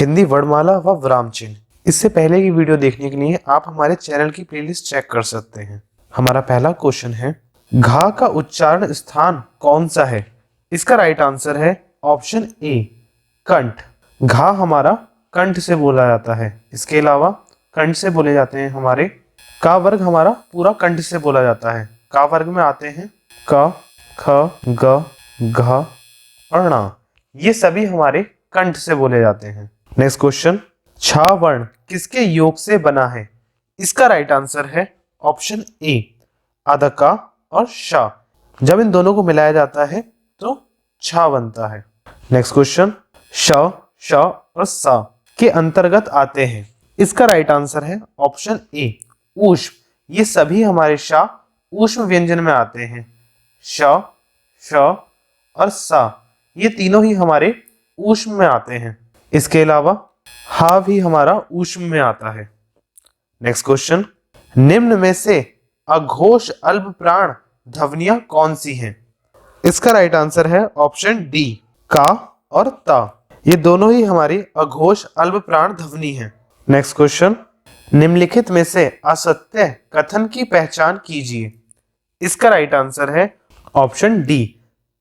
हिंदी वर्णमाला व विराम चिन्ह। इससे पहले की वीडियो देखने के लिए आप हमारे चैनल की प्लेलिस्ट चेक कर सकते हैं। हमारा पहला क्वेश्चन है, घा का उच्चारण स्थान कौन सा है? इसका राइट आंसर है ऑप्शन ए, कंठ। घा हमारा कंठ से बोला जाता है। इसके अलावा कंठ से बोले जाते हैं हमारे का वर्ग, हमारा पूरा कंठ से बोला जाता है। का वर्ग में आते हैं क, ख, ग, घ और ण। ये सभी हमारे कंठ से बोले जाते हैं। नेक्स्ट क्वेश्चन, छा वर्ण किसके योग से बना है? इसका राइट आंसर है ऑप्शन ए, अदका और शा। जब इन दोनों को मिलाया जाता है तो छा बनता है। नेक्स्ट क्वेश्चन, श, श और सा के अंतर्गत आते हैं। इसका राइट आंसर है ऑप्शन ए, ऊष्म। ये सभी हमारे शा ऊष्म व्यंजन में आते हैं। श, श और सा ये तीनों ही हमारे ऊष्म में आते हैं। इसके अलावा हा भी हमारा ऊष्म में आता है। नेक्स्ट क्वेश्चन, निम्न में से अघोष अल्प प्राण ध्वनियां कौन सी हैं? इसका राइट आंसर है ऑप्शन डी, का और ता। ये दोनों ही हमारी अघोष अल्प प्राण ध्वनि हैं। नेक्स्ट क्वेश्चन, निम्नलिखित में से असत्य कथन की पहचान कीजिए। इसका राइट आंसर है ऑप्शन डी,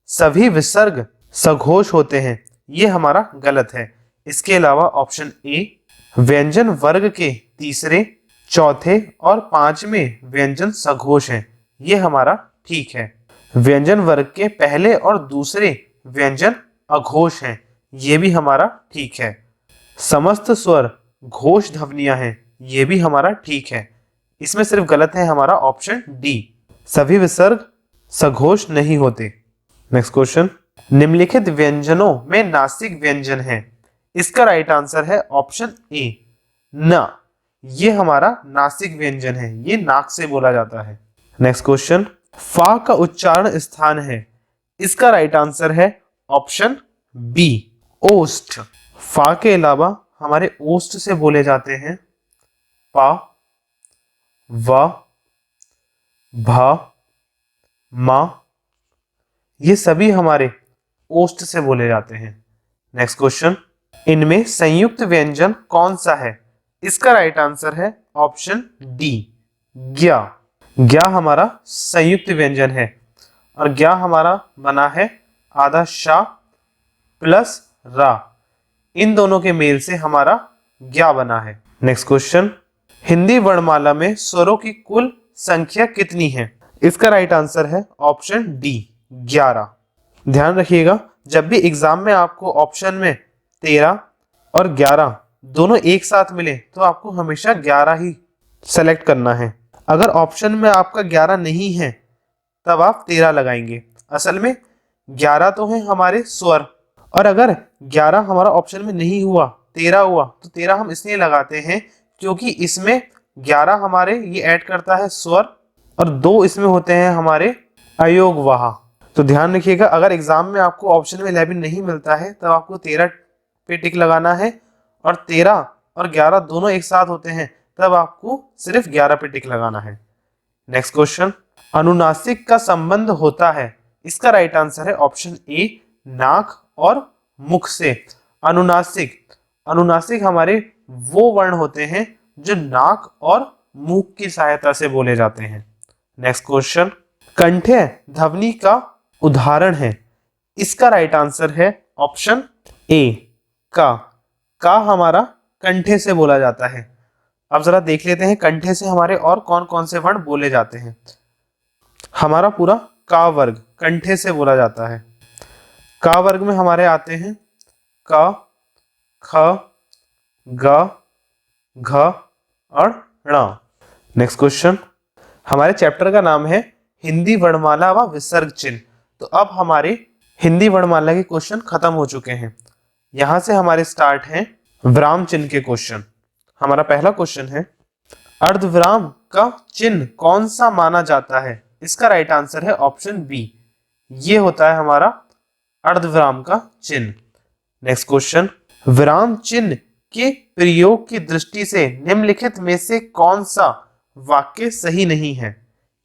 सभी विसर्ग सघोष होते हैं। ये हमारा गलत है। इसके अलावा ऑप्शन ए, व्यंजन वर्ग के तीसरे, चौथे और पांचवें व्यंजन सघोष हैं। ये हमारा ठीक है। व्यंजन वर्ग के पहले और दूसरे व्यंजन अघोष हैं। ये भी हमारा ठीक है। समस्त स्वर घोष ध्वनियां हैं। ये भी हमारा ठीक है। इसमें सिर्फ गलत है हमारा ऑप्शन डी, सभी विसर्ग सघोष नहीं होते। नेक्स्ट क्वेश्चन, निम्नलिखित व्यंजनों में नासिक व्यंजन है। इसका राइट आंसर है ऑप्शन ए, न। ये हमारा नासिक व्यंजन है। ये नाक से बोला जाता है। नेक्स्ट क्वेश्चन, फा का उच्चारण स्थान है। इसका राइट आंसर है ऑप्शन बी, ओष्ठ। फा के अलावा हमारे ओष्ठ से बोले जाते हैं पा, व, भा, मा। ये सभी हमारे ओष्ठ से बोले जाते हैं। नेक्स्ट क्वेश्चन, इनमें संयुक्त व्यंजन कौन सा है? इसका राइट आंसर है ऑप्शन डी, ज्ञा। ज्ञा हमारा संयुक्त व्यंजन है और ज्ञा हमारा बना है आधा शा प्लस रा। इन दोनों के मेल से हमारा ज्ञा बना है। नेक्स्ट क्वेश्चन, हिंदी वर्णमाला में स्वरों की कुल संख्या कितनी है? इसका राइट आंसर है ऑप्शन डी, 11। ध्यान रखिएगा, जब भी एग्जाम में आपको ऑप्शन में 13 और 11 दोनों एक साथ मिले तो आपको हमेशा 11 ही सेलेक्ट करना है। अगर ऑप्शन में आपका 11 नहीं है तब आप 13 लगाएंगे। असल में 11 तो है हमारे स्वर, और अगर 11 हमारा ऑप्शन में नहीं हुआ, 13 हुआ, तो 13 हम इसलिए लगाते हैं क्योंकि इसमें 11 हमारे ये ऐड करता है स्वर और 2 इसमें होते हैं हमारे अयोग वाह। तो ध्यान रखिएगा, अगर एग्जाम में आपको ऑप्शन में 11 नहीं मिलता है तब आपको 13 पे टिक लगाना है, और 13 और 11 दोनों एक साथ होते हैं तब आपको सिर्फ 11 पे टिक लगाना है। नेक्स्ट क्वेश्चन, अनुनासिक का संबंध होता है। इसका राइट आंसर है ऑप्शन ए, नाक और मुख से। अनुनासिक हमारे वो वर्ण होते हैं जो नाक और मुख की सहायता से बोले जाते हैं। नेक्स्ट क्वेश्चन, कंठ्य ध्वनि का उदाहरण है। इसका राइट आंसर है ऑप्शन ए, का हमारा कंठे से बोला जाता है। अब जरा देख लेते हैं कंठे से हमारे और कौन कौन से वर्ण बोले जाते हैं। हमारा पूरा का वर्ग कंठे से बोला जाता है। का वर्ग में हमारे आते हैं क, ख, ग, घ और ण। नेक्स्ट क्वेश्चन, हमारे चैप्टर का नाम है हिंदी वर्णमाला व विसर्ग चिन्ह। तो अब हमारे हिंदी वर्णमाला के क्वेश्चन खत्म हो चुके हैं। यहां से हमारे स्टार्ट हैं विराम चिन्ह के क्वेश्चन। हमारा पहला क्वेश्चन है, अर्धविराम का चिन्ह कौन सा माना जाता है? इसका राइट आंसर है ऑप्शन बी, ये होता है हमारा अर्धविराम का चिन्ह। नेक्स्ट क्वेश्चन, विराम चिन्ह के प्रयोग की दृष्टि से निम्नलिखित में से कौन सा वाक्य सही नहीं है?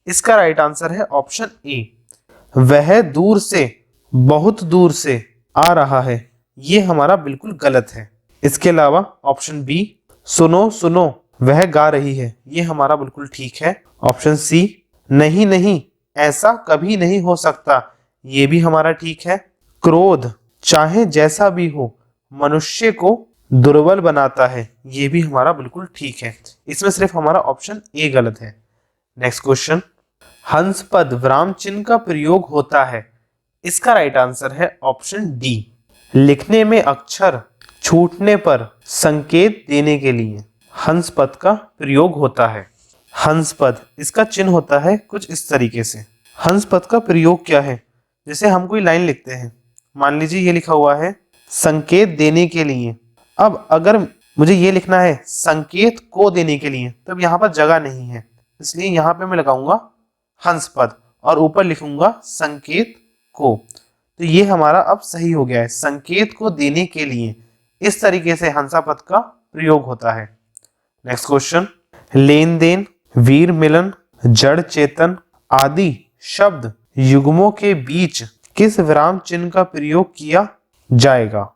इसका राइट आंसर है ऑप्शन ए, वह दूर से, बहुत दूर से आ रहा है। ये हमारा बिल्कुल गलत है। इसके अलावा ऑप्शन बी, सुनो सुनो वह गा रही है, ये हमारा बिल्कुल ठीक है। ऑप्शन सी, नहीं नहीं ऐसा कभी नहीं हो सकता, ये भी हमारा ठीक है। क्रोध चाहे जैसा भी हो मनुष्य को दुर्बल बनाता है, ये भी हमारा बिल्कुल ठीक है। इसमें सिर्फ हमारा ऑप्शन ए गलत है। नेक्स्ट क्वेश्चन, हंस पद विराम चिन्ह का प्रयोग होता है, इसका राइट आंसर है ऑप्शन डी, लिखने में अक्षर छूटने पर संकेत देने के लिए हंस पद का प्रयोग होता है। हंस पद, इसका चिन्ह होता है कुछ इस तरीके से। हंस पद का प्रयोग क्या है? जैसे हम कोई लाइन लिखते हैं, मान लीजिए ये लिखा हुआ है संकेत देने के लिए। अब अगर मुझे ये लिखना है संकेत को देने के लिए, तब यहाँ पर जगह नहीं है, इसलिए यहाँ पे मैं लगाऊंगा हंस पद और ऊपर लिखूंगा संकेत को। तो ये हमारा अब सही हो गया है, संकेत को देने के लिए इस तरीके से हंसा पद का प्रयोग होता है। नेक्स्ट क्वेश्चन, लेन देन, वीर मिलन, जड़ चेतन आदि शब्द युग्मों के बीच किस विराम चिन्ह का प्रयोग किया जाएगा?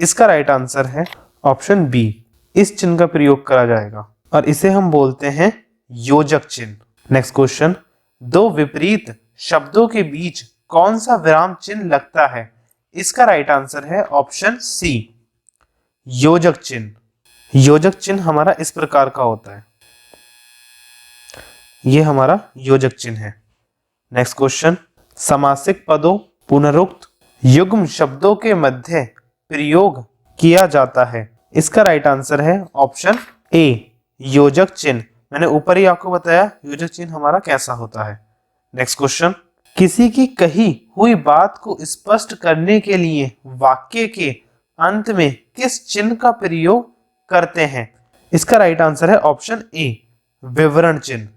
इसका राइट आंसर है ऑप्शन बी, इस चिन्ह का प्रयोग करा जाएगा और इसे हम बोलते हैं योजक चिन्ह। नेक्स्ट क्वेश्चन, दो विपरीत शब्दों के बीच कौन सा विराम चिन्ह लगता है? इसका राइट आंसर है ऑप्शन सी, योजक चिन्ह। योजक चिन्ह हमारा इस प्रकार का होता है, ये हमारा योजक चिन्ह है। नेक्स्ट क्वेश्चन, समासिक पदों पुनरुक्त युग्म शब्दों के मध्य प्रयोग किया जाता है, इसका राइट आंसर है ऑप्शन ए, योजक चिन्ह। मैंने ऊपर ही आपको बताया योजक चिन्ह हमारा कैसा होता है। नेक्स्ट क्वेश्चन, किसी की कही हुई बात को स्पष्ट करने के लिए वाक्य के अंत में किस चिन्ह का प्रयोग करते हैं? इसका राइट आंसर है ऑप्शन ए, विवरण चिन्ह।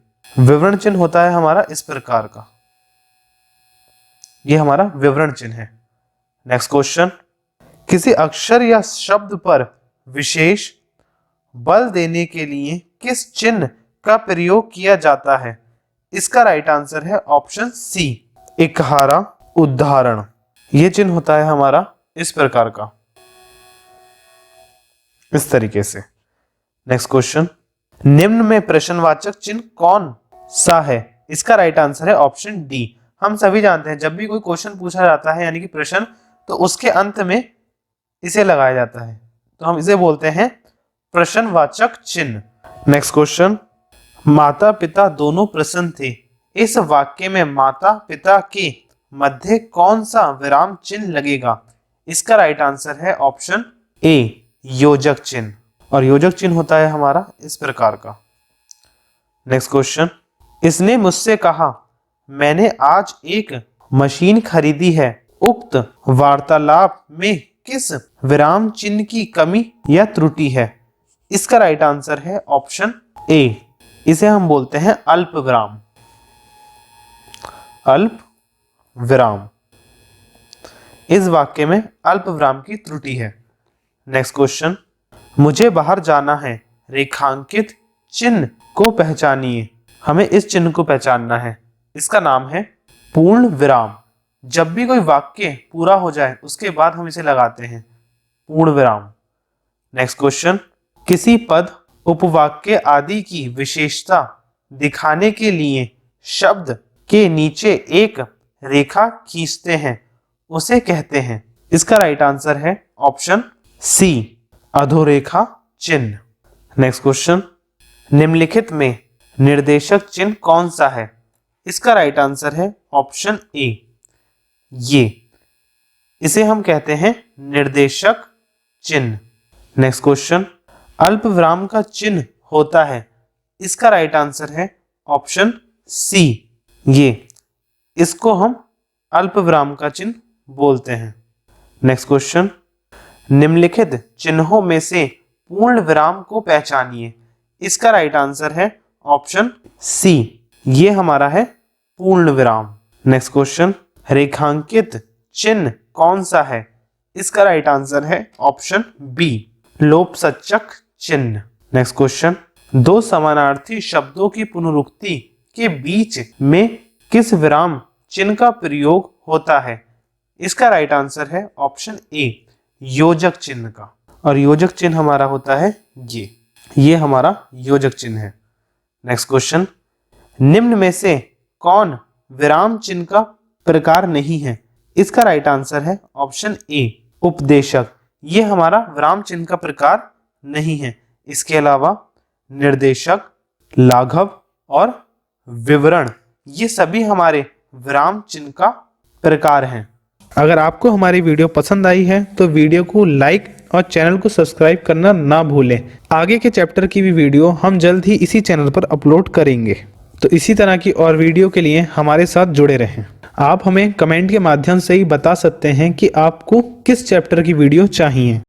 विवरण चिन्ह होता है हमारा इस प्रकार का, ये हमारा विवरण चिन्ह है। नेक्स्ट क्वेश्चन, किसी अक्षर या शब्द पर विशेष बल देने के लिए किस चिन्ह का प्रयोग किया जाता है? इसका राइट आंसर है ऑप्शन सी, इकहारा उदाहरण। यह चिन्ह होता है हमारा इस प्रकार का, इस तरीके से। नेक्स्ट क्वेश्चन, निम्न में प्रश्नवाचक चिन्ह कौन सा है? इसका राइट आंसर है ऑप्शन डी। हम सभी जानते हैं जब भी कोई क्वेश्चन पूछा जाता है यानी कि प्रश्न, तो उसके अंत में इसे लगाया जाता है, तो हम इसे बोलते हैं प्रश्नवाचक चिन्ह। नेक्स्ट क्वेश्चन, माता पिता दोनों प्रसन्न थे, इस वाक्य में माता पिता के मध्य कौन सा विराम चिन्ह लगेगा? इसका राइट आंसर है ऑप्शन ए, योजक चिन्ह। और योजक चिन्ह होता है हमारा इस प्रकार का। नेक्स्ट क्वेश्चन, इसने मुझसे कहा मैंने आज एक मशीन खरीदी है, उक्त वार्तालाप में किस विराम चिन्ह की कमी या त्रुटि है? इसका राइट आंसर है ऑप्शन ए, इसे हम बोलते हैं अल्प विराम। अल्प विराम, इस वाक्य में अल्प विराम की त्रुटि है। नेक्स्ट क्वेश्चन, मुझे बाहर जाना है, रेखांकित चिन्ह को पहचानिए। हमें इस चिन्ह को पहचानना है, इसका नाम है पूर्ण विराम। जब भी कोई वाक्य पूरा हो जाए उसके बाद हम इसे लगाते हैं, पूर्ण विराम। नेक्स्ट क्वेश्चन, किसी पद उपवाक्य आदि की विशेषता दिखाने के लिए शब्द के नीचे एक रेखा खींचते हैं, उसे कहते हैं? इसका राइट आंसर है ऑप्शन सी, अधोरेखा चिन्ह। नेक्स्ट क्वेश्चन, निम्नलिखित में निर्देशक चिन्ह कौन सा है? इसका राइट आंसर है ऑप्शन ए, ये, इसे हम कहते हैं निर्देशक चिन्ह। नेक्स्ट क्वेश्चन, अल्प विराम का चिन्ह होता है, इसका राइट आंसर है ऑप्शन सी, ये, इसको हम अल्प विराम का चिन्ह बोलते हैं। नेक्स्ट क्वेश्चन, निम्नलिखित चिन्हों में से पूर्ण विराम को पहचानिए। इसका राइट आंसर है ऑप्शन सी, ये हमारा है पूर्ण विराम। नेक्स्ट क्वेश्चन, रेखांकित चिन्ह कौन सा है? इसका राइट आंसर है ऑप्शन बी, लोपसचक चिन्ह। नेक्स्ट क्वेश्चन, दो समानार्थी शब्दों की पुनरुक्ति के बीच में किस विराम चिन्ह का प्रयोग होता है? इसका राइट आंसर है ऑप्शन ए, योजक चिन्ह का। और योजक चिन्ह हमारा होता है ये हमारा योजक चिन्ह है। नेक्स्ट क्वेश्चन, निम्न में से कौन विराम चिन्ह का प्रकार नहीं है? इसका राइट आंसर है ऑप्शन ए, उपदेशक। ये हमारा विराम चिन्ह का प्रकार नहीं है। इसके अलावा निर्देशक, लाघव और विवरण, ये सभी हमारे विराम चिन्ह का प्रकार हैं। अगर आपको हमारी वीडियो पसंद आई है तो वीडियो को लाइक और चैनल को सब्सक्राइब करना ना भूलें। आगे के चैप्टर की भी वीडियो हम जल्द ही इसी चैनल पर अपलोड करेंगे, तो इसी तरह की और वीडियो के लिए हमारे साथ जुड़े रहें। आप हमें कमेंट के माध्यम से ही बता सकते हैं कि आपको किस चैप्टर की वीडियो चाहिए।